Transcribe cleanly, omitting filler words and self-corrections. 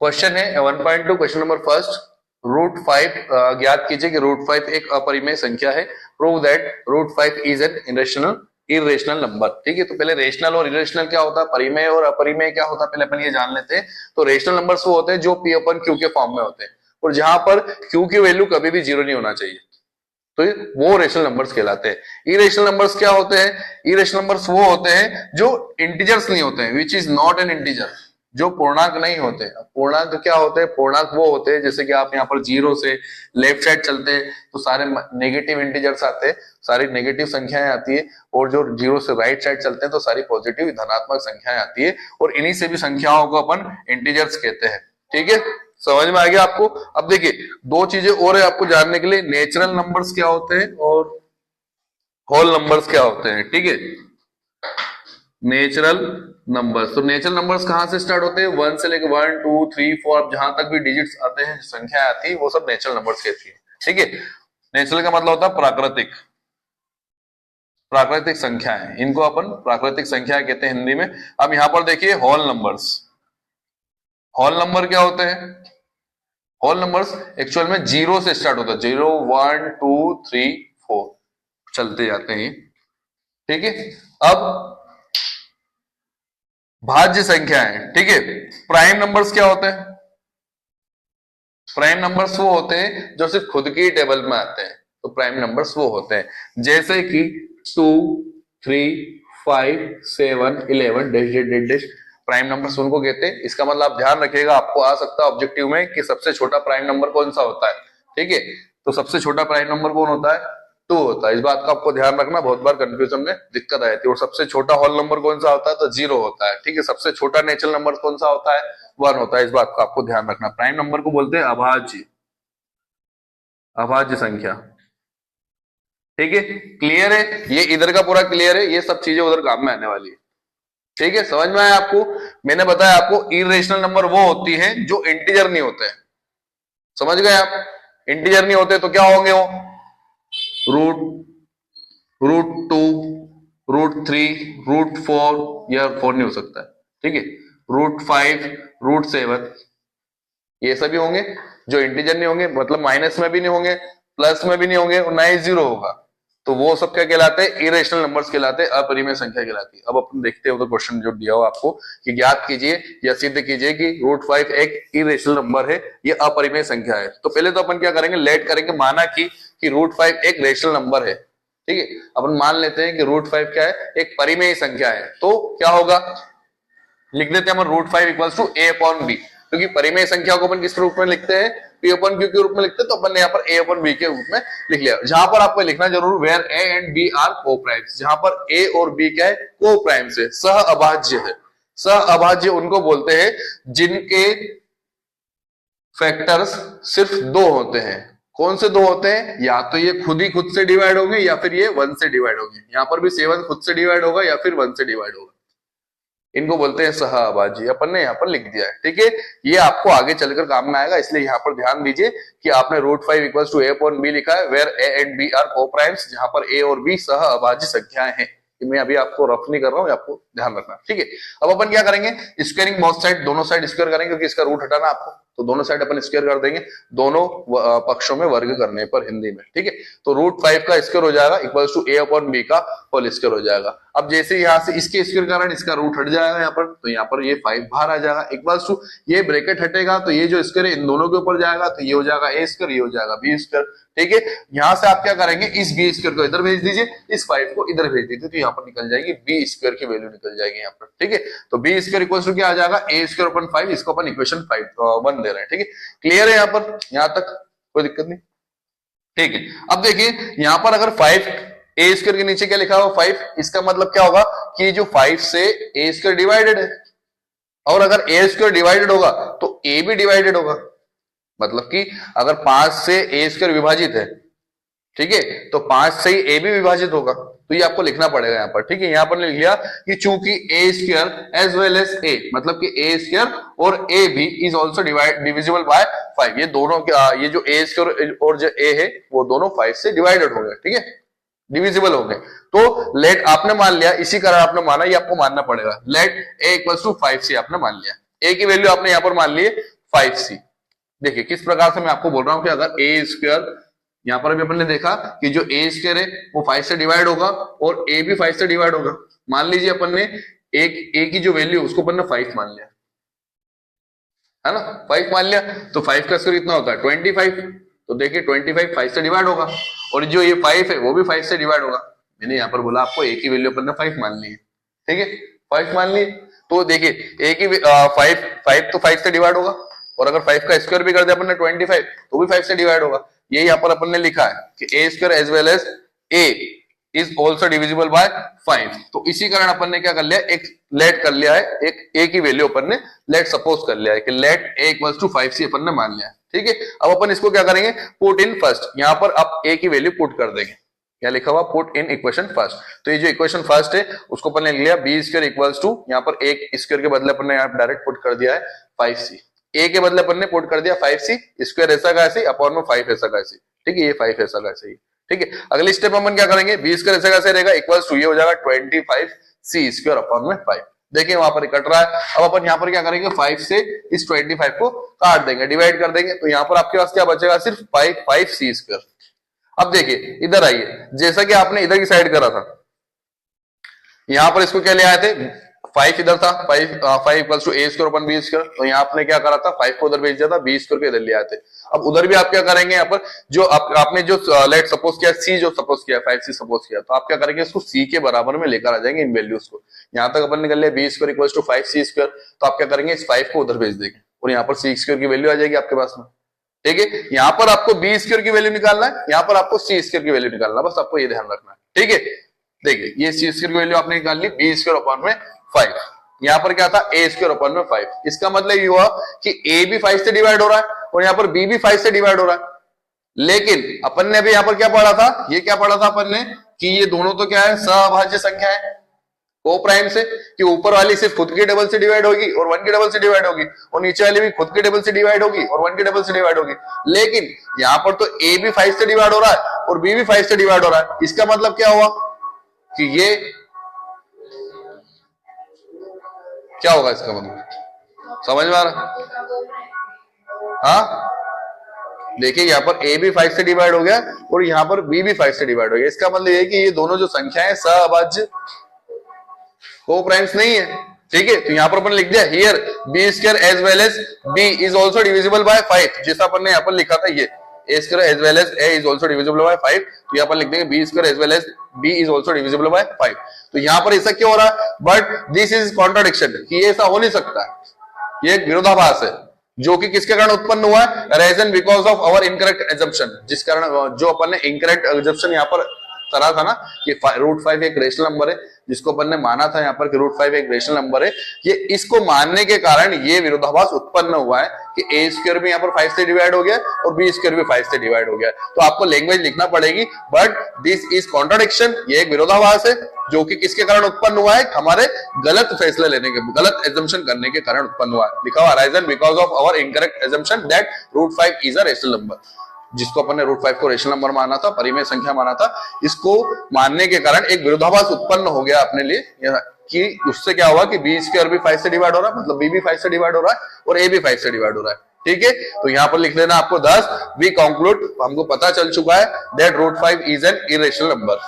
Question है 1.2 question number first. √5 ज्ञात कीजिए कि √5 एक अपरिमेय संख्या है। Prove that √5 is an irrational number. ठीक है, तो पहले रेशनल और इरेशनल क्या होता है, परिमेय और अपरिमेय क्या होता है, पहले अपन ये जान लेते हैं। तो रेशनल नंबर्स वो होते हैं जो P अपन Q के फॉर्म में होते हैं, और जहां पर Q की वैल्यू कभी भी जीरो नहीं होना चाहिए, तो वो रेशनल नंबर्स कहलाते हैं। इरेशनल नंबर्स क्या होते हैं, इरेशनल नंबर्स वो होते हैं जो इंटीजर्स नहीं होते हैं, which is not an integer, जो पूर्णांक नहीं होते। पूर्णांक क्या होते हैं, पूर्णांक वो होते हैं जैसे कि आप यहाँ पर जीरो से लेफ्ट साइड चलते हैं तो सारे नेगेटिव इंटीजर्स आते हैं, सारी नेगेटिव संख्याएं आती है, और जो जीरो से राइट साइड चलते हैं तो सारी पॉजिटिव धनात्मक संख्याएं आती है, और इन्हीं से भी संख्याओं को अपन इंटीजर्स कहते हैं। ठीक है, समझ में आ गया आपको। अब देखिए दो चीजें और है आपको जानने के लिए, नेचुरल नंबर्स क्या होते हैं और होल नंबर्स क्या होते हैं। ठीक है, नेचुरल नंबर्स, तो नेचुरल नंबर्स कहां से स्टार्ट होते हैं, 1 से लेकर 1 2 3 4, अब जहां तक भी डिजिट्स आते हैं, संख्या आती है, वो सब नेचुरल नंबर्स कहती है। ठीक है, नेचुरल का मतलब होता है प्राकृतिक, प्राकृतिक संख्याएं, इनको अपन प्राकृतिक संख्या कहते हैं हिंदी में। अब यहां पर देखिए होल नंबर्स, होल नंबर क्या होते हैं, होल नंबर्स एक्चुअल में जीरो से स्टार्ट होता है, 0 1 2 3 4 चलते जाते हैं। ठीक है, अब भाज्य संख्याएं, ठीक है, प्राइम नंबर्स क्या होते हैं, प्राइम नंबर्स वो होते हैं जो सिर्फ खुद की टेबल में आते हैं, तो प्राइम नंबर्स वो होते हैं जैसे कि 2 3 5 7 11 dash dash dash, prime numbers उनको कहते हैं। इसका मतलब आप ध्यान रखिएगा, आपको आ सकता है ऑब्जेक्टिव में कि सबसे छोटा प्राइम नंबर कौन सा होता है। ठीक है, तो सबसे छोटा प्राइम नंबर कौन होता है, 2 होता है। इस बात का आपको ध्यान रखना, बहुत बार कंफ्यूजन में दिक्कत आई थी। और सबसे छोटा होल नंबर कौन सा होता है, तो 0 होता है। ठीक है, सबसे छोटा नेचुरल नंबर कौन सा होता है, 1 होता है। इस बात का आपको ध्यान रखना। प्राइम नंबर को बोलते हैं अभाज्य, अभाज्य संख्या। ठीक है, क्लियर है, ये इधर का पूरा क्लियर है, ये सब चीजें उधर काम में आने वाली है। ठीक है, समझ में आया आपको। मैंने बताया आपको इरेशनल नंबर वो होती है जो इंटीजर नहीं होते हैं, समझ गए आप। इंटीजर नहीं होते तो क्या होंगे वो, √2 √3 √4, या 4 नहीं हो सकता है। ठीक है, √5 √7, ये सभी होंगे जो इंटीजर नहीं होंगे, मतलब माइनस में भी नहीं होंगे, प्लस में भी नहीं होंगे, और ना ही जीरो होगा, तो वो सब क्या कहलाते हैं, इरेशनल नंबर्स कहलाते हैं, अपरिमेय संख्या कहलाती है। अब अपन देखते हो तो क्वेश्चन जो दिया हो आपको कि ज्ञात कीजिए या सिद्ध कीजिए कि √5 एक इरेशनल नंबर है, ये अपरिमेय संख्या है। तो पहले तो अपन क्या करेंगे, लेट करेंगे, माना कि √5 एक रेशनल नंबर है। ठीक है, अपन मान लेते हैं कि √5 क्या है, एक परिमेय संख्या है, तो क्या होगा, लिख देते हैं अपन √5 = a/b, क्योंकि परिमेय संख्या को अपन किस रूप में लिखते हैं, P/Q के रूप में लिखते हैं, तो अपन ने यहाँ पर a/b के रूप में लिख लिया। जहां पर आपको लिखना जरूर, where a and b are coprimes, जहां पर a और b क्या है, को-प्राइम्स है, सह अभाज्य है। सह अभाज्य उनको बोलते हैं जिनके फैक्टर्स सिर्फ 2 होते हैं। कौन से 2 होते हैं, या तो ये खुद ही खुद से डिवाइड होंगे, या फिर ये 1 से डिवाइड होंगे। यहाँ पर भी 7 खुद से डिवाइड होगा या फिर 1 से डिवाइड होगा, इनको बोलते हैं सह अभाज्य। अपन ने यहाँ पर लिख दिया है। ठीक है, ये आपको आगे चलकर काम में आएगा, इसलिए यहाँ पर ध्यान दीजिए कि आपने √5 = a/b लिखा है, where a and b are coprimes, जहां पर a और b सह अभाज्य संख्याएं हैं। मैं अभी आपको रफ नहीं कर रहा हूँ, आपको ध्यान रखना। ठीक है, अब अपन क्या करेंगे, स्क्वायरिंग बोथ साइड, दोनों साइड स्क्वायर करेंगे, क्योंकि इसका रूट हटाना आपको, तो दोनों साइड अपन स्क्वायर कर देंगे, दोनों पक्षों में वर्ग करने पर हिंदी में। ठीक है, तो √5 का स्क्वायर हो जाएगा =a/b का होल स्क्वायर हो जाएगा। अब जैसे यहाँ से इसके स्क्वायर का कारण इसका रूट हट जाएगा यहाँ पर, तो यहाँ पर ये 5 बाहर आ जाएगा, ये ब्रैकेट हटेगा तो ये जो स्क्वायर है इन दोनों के ऊपर जाएगा, तो ये हो जाएगा a², ये हो जाएगा b²। ठीक है, यहां से आप क्या करेंगे, इस b² को इधर भेज दीजिए, इस 5 को इधर भेज दीजिए, तो यहाँ पर निकल जाएगी b² की वैल्यू निकल जाएगी यहाँ पर। ठीक है, तो b² क्या आ जाएगा, a²/5, इसको अपन इक्वेशन 1 दे रहे हैं। ठीक है, क्लियर है यहाँ पर, यहाँ तक कोई दिक्कत नहीं। ठीक है, अब देखिए यहाँ पर अगर 5 a² के नीचे क्या लिखा हुआ 5, इसका मतलब क्या होगा कि जो 5 से a² डिवाइडेड है, और अगर a² डिवाइडेड होगा तो a भी डिवाइडेड होगा, मतलब कि अगर 5 से a² विभाजित है, ठीक है, तो 5 से ही a भी विभाजित होगा, तो ये आपको लिखना पड़ेगा यहाँ पर। ठीक है, यहाँ पर लिख लिया कि चूंकि a² as well as a, मतलब कि a² और a भी इज ऑल्सो डिविजिबल बाय 5, ये दोनों ये जो a² और जो a है वो दोनों 5 से डिवाइडेड हो गए। ठीक है, डिविजिबल हो गए, तो लेट आपने मान लिया, इसी कारण आपने माना, ये आपको मानना पड़ेगा। लेट a = 5 से आपने मान लिया, a की वैल्यू आपने यहाँ पर मान ली 5c। देखिए किस प्रकार से मैं आपको बोल रहा हूं कि अगर ए स्क्वायर, यहां पर भी अपन ने देखा कि जो ए स्क्वायर है वो 5 से डिवाइड होगा और ए भी 5 से डिवाइड होगा। मान लीजिए अपन ने एक ए की जो वैल्यू उसको अपन ने 5 मान लिया, है ना, 5 मान लिया, तो 5 का स्क्वायर कितना होता है 25। तो देखिए 25 5 से डिवाइड होगा और जो ये 5 है वो भी 5 से डिवाइड होगा। मैंने यहाँ पर बोला आपको ए की वैल्यू अपन ने 5 मान ली है, ठीक है, 5 मान ली। तो देखिए ए की 5 तो 5 से डिवाइड होगा और अगर 5 का स्क्वायर भी कर दिया अपन ने 25 तो भी 5 से डिवाइड होगा। ये यहाँ पर अपन ने लिखा है कि A square as well as A is also divisible by 5। तो इसी कारण अपन ने क्या कर लिया, एक लेट कर लिया है, एक ए की वैल्यू अपन ने लेट सपोज कर लिया है कि let A equals to 5c अपन ने मान लिया है, ठीक है। अब अपन इसको क्या करेंगे, पुट इन फर्स्ट, यहाँ पर आप ए की वैल्यू पुट कर देंगे, क्या लिखा हुआ पुट इन इक्वेशन फर्स्ट। तो ये जो इक्वेशन फर्स्ट है उसको अपन ने लिया बी स्क्वायर इक्वल्स टू, यहाँ पर एक स्क्वायर के बदले अपन ने यहाँ डायरेक्ट पुट कर दिया है 5c, ए के बदले अपन ने पुट कर दिया 5c, स्क्वायर ऐसा का ऐसे अपॉन में 5 ऐसा का ऐसे, ठीक है, ये 5 ऐसा का ऐसे, ठीक है। अगली स्टेप में अपन क्या करेंगे, बी स्क्वायर ऐसा कैसे रहेगा इक्वल्स टू, ये हो जाएगा 25c स्क्वायर अपॉन में 5। देखिए वहां पर कट रहा है। अब अपन यहाँ पर क्या करेंगे, 5 से इस 25 को काट देंगे, डिवाइड कर देंगे, तो यहाँ पर आपके पास क्या बचेगा, सिर्फ 5c स्क्वायर। अब देखिए इधर आइए, जैसा कि आपने इधर की साइड करा था, यहां पर इसको क्या ले आए थे, 5 इधर था, 5 इक्वल्स टू ए स्क्वायर अपन बी स्क्वायर, तो यहाँ आपने क्या करा था 5 को उधर भेज दिया था, बी स्क्वायर को इधर ले आए थे। अब उधर भी आप क्या करेंगे, यहाँ पर जो आपने जो लेट सपोज किया सी जो सपोज किया 5c सपोज किया, तो आप क्या करेंगे इसको सी के बराबर में लेकर आ जाएंगे इन वैल्यूज को। यहाँ तक अपन निकल लिया B square equals to 5c square, तो आप क्या करेंगे इस 5 को उधर भेज देंगे और यहाँ पर सी स्क्वायर की वैल्यू आ जाएगी आपके पास में, ठीक है। यहाँ पर आपको बी स्क्वायर की वैल्यू निकालना है, यहाँ पर आपको सी स्क्वायर की वैल्यू निकालना है, बस आपको ये ध्यान रखना है, ठीक है। देखिए ये सी स्क्वायर की वैल्यू आपने निकाल ली, बी स्क्वायर अपॉन में 5, यहाँ पर क्या था ए स्क्वायर अपॉन में 5। इसका मतलब ये हुआ कि ए भी 5 से डिवाइड हो रहा है और यहाँ पर बी भी 5 से डिवाइड हो रहा है। लेकिन अपन ने अभी यहाँ पर क्या पढ़ा था, ये क्या पढ़ा था अपन ने कि ये दोनों तो क्या है, सअभाज्य संख्या है को प्राइम से, कि ऊपर वाली सिर्फ खुद के डबल से डिवाइड होगी और 1 के डबल से डिवाइड होगी और नीचे वाली भी खुद के डबल से डिवाइड होगी और 1 के डबल से डिवाइड होगी। लेकिन यहाँ पर तो ए भी 5 से डिवाइड हो रहा है और बी भी 5 से डिवाइड हो रहा है। इसका मतलब क्या हुआ कि ये क्या होगा, इसका मतलब समझ में आ रहा, हाँ देखिए यहाँ पर ए भी 5 से डिवाइड हो गया और यहाँ पर बी भी 5 से डिवाइड हो गया। इसका मतलब ये कि ये दोनों जो संख्याएं सअभाज्य को प्राइम्स नहीं है, ठीक है। तो यहाँ पर अपन लिख दिया here B square as well as B is also divisible by 5, जैसा अपन ने यहाँ पर लिखा था, ये A square as well as A is also divisible by 5, तो यहाँ पर लिख देंगे B square as well as B is also divisible by 5। तो यहाँ पर ऐसा क्यों हो रहा है, बट दिस इज कॉन्ट्राडिक्शन, कि ये ऐसा हो नहीं सकता, ये एक विरोधाभास है जो कि किसके कारण उत्पन्न हुआ है, reason because of our incorrect assumption, जिस कारण जो अपन ने इनकरेक्ट एजम्पशन यहाँ पर करा था ना कि √5 एक रेशनल नंबर है, जिसको अपन ने माना था यहाँ पर कि √5 एक रेशनल नंबर है, ये इसको मानने के कारण ये विरोधाभास उत्पन्न हुआ है कि ए स्क्वायर भी यहाँ पर 5 से डिवाइड हो गया और बी स्क्वायर भी 5 से डिवाइड हो गया। तो आपको लैंग्वेज लिखना पड़ेगी, बट दिस इज कॉन्ट्राडिक्शन, ये एक विरोधाभास है जो कि किसके कारण उत्पन्न हुआ है, हमारे गलत फैसले लेने के, गलत एजम्पशन करने के कारण उत्पन्न हुआ है। लिखा हुआ reason because of our incorrect assumption that √5 is a rational number, जिसको अपन ने √5 को रेशनल नंबर माना था, परिमेय संख्या माना था, इसको मानने के कारण एक विरोधाभास उत्पन्न हो गया अपने लिए कि उससे क्या हुआ कि बी स्क्वायर भी 5 से डिवाइड हो रहा है, मतलब बी भी 5 से डिवाइड हो रहा है और ए भी 5 से डिवाइड हो रहा है, ठीक है। तो यहाँ पर लिख लेना आपको 10, वी कंक्लूड, हमको पता चल चुका है that √5 is an irrational number.